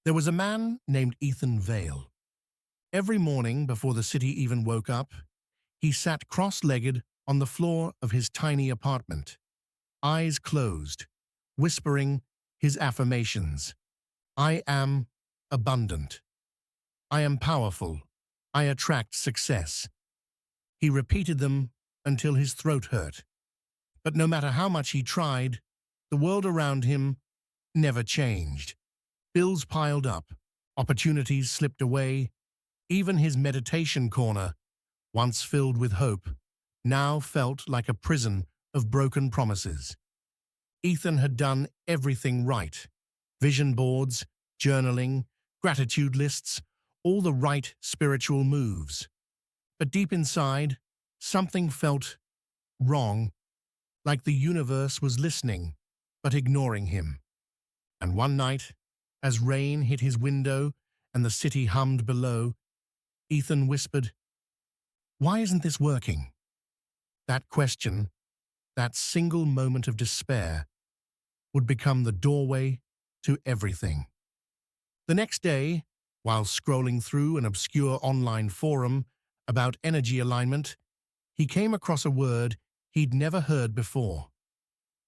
There was a man named Ethan Vale. Every morning before the city even woke up, he sat cross-legged on the floor of his tiny apartment, eyes closed, whispering his affirmations. I am abundant. I am powerful. I attract success. He repeated them until his throat hurt. But no matter how much he tried, the world around him never changed. Bills piled up, opportunities slipped away, even his meditation corner, once filled with hope, now felt like a prison of broken promises. Ethan had done everything right. Vision boards, journaling, gratitude lists, all the right spiritual moves. But deep inside, something felt wrong, like the universe was listening, but ignoring him. And one night, as rain hit his window and the city hummed below, Ethan whispered, "Why isn't this working?" That question, that single moment of despair, would become the doorway to everything. The next day, while scrolling through an obscure online forum about energy alignment, he came across a word he'd never heard before: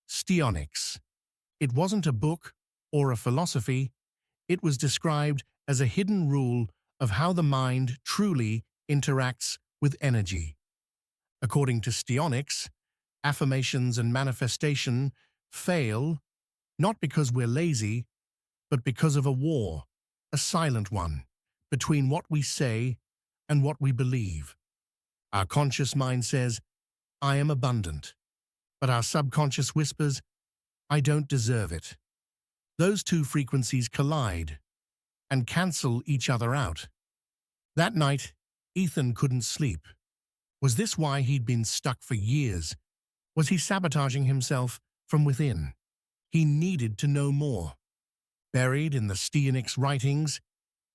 Stionyx. It wasn't a book or a philosophy, it was described as a hidden rule of how the mind truly interacts with energy. According to Stionyx, affirmations and manifestation fail not because we're lazy, but because of a war, a silent one, between what we say and what we believe. Our conscious mind says, I am abundant, but our subconscious whispers, I don't deserve it. Those two frequencies collide and cancel each other out. That night, Ethan couldn't sleep. Was this why he'd been stuck for years? Was he sabotaging himself from within? He needed to know more. Buried in the Stionyx writings,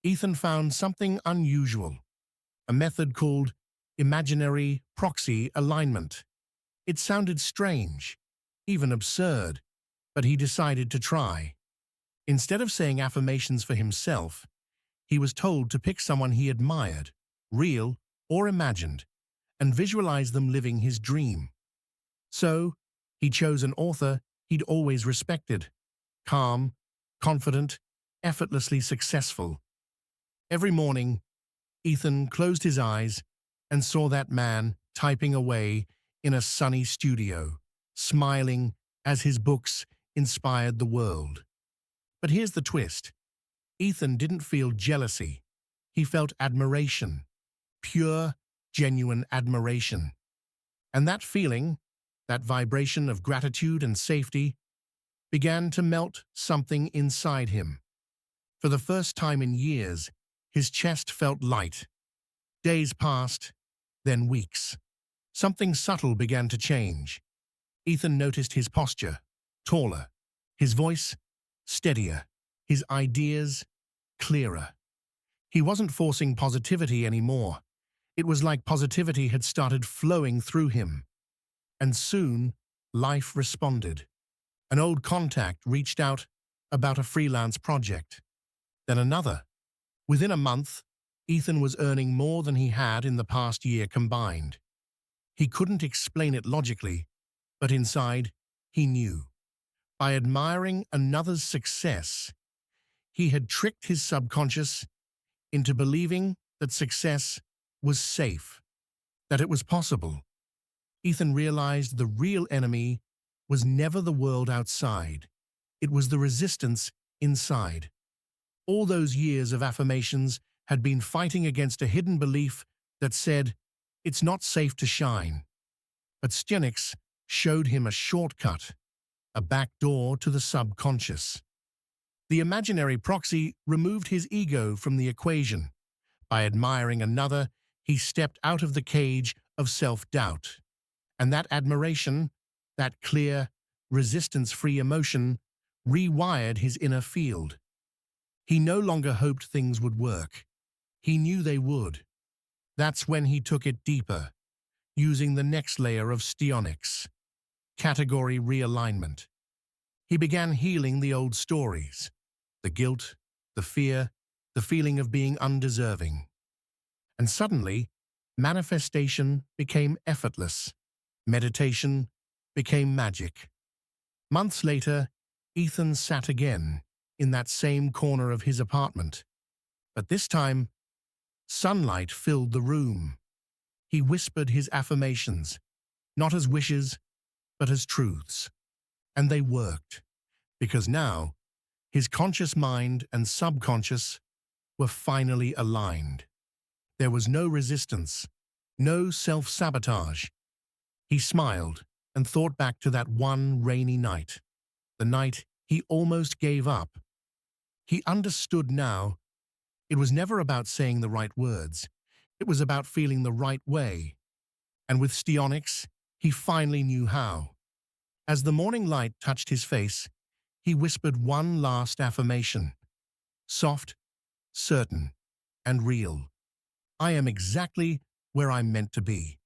Ethan found something unusual, a method called imaginary proxy alignment. It sounded strange, even absurd, but he decided to try. Instead of saying affirmations for himself, he was told to pick someone he admired, real or imagined, and visualize them living his dream. So, he chose an author he'd always respected, calm, confident, effortlessly successful. Every morning, Ethan closed his eyes and saw that man typing away in a sunny studio, smiling as his books inspired the world. But here's the twist. Ethan didn't feel jealousy. He felt admiration, pure, genuine admiration. And that feeling, that vibration of gratitude and safety, began to melt something inside him. For the first time in years, his chest felt light. Days passed, then weeks. Something subtle began to change. Ethan noticed his posture, taller, his voice steadier, his ideas clearer. He wasn't forcing positivity anymore. It was like positivity had started flowing through him. And soon, life responded. An old contact reached out about a freelance project. Then another. Within a month, Ethan was earning more than he had in the past year combined. He couldn't explain it logically, but inside, he knew. By admiring another's success, he had tricked his subconscious into believing that success was safe, that it was possible. Ethan realized the real enemy was never the world outside. It was the resistance inside. All those years of affirmations had been fighting against a hidden belief that said, it's not safe to shine. But Stionyx showed him a shortcut, a back door to the subconscious. The imaginary proxy removed his ego from the equation. By admiring another, he stepped out of the cage of self-doubt. And that admiration, that clear, resistance-free emotion, rewired his inner field. He no longer hoped things would work. He knew they would. That's when he took it deeper, using the next layer of Stionyx, category realignment. He began healing the old stories, the guilt, the fear, the feeling of being undeserving. And suddenly, manifestation became effortless. Meditation became magic. Months later, Ethan sat again in that same corner of his apartment. But this time, sunlight filled the room. He whispered his affirmations, not as wishes, but as truths. And they worked, because now, his conscious mind and subconscious were finally aligned. There was no resistance, no self-sabotage. He smiled and thought back to that one rainy night, the night he almost gave up. He understood now it was never about saying the right words. It was about feeling the right way. And with Stionyx, he finally knew how. As the morning light touched his face, he whispered one last affirmation. Soft, certain, and real. I am exactly where I'm meant to be.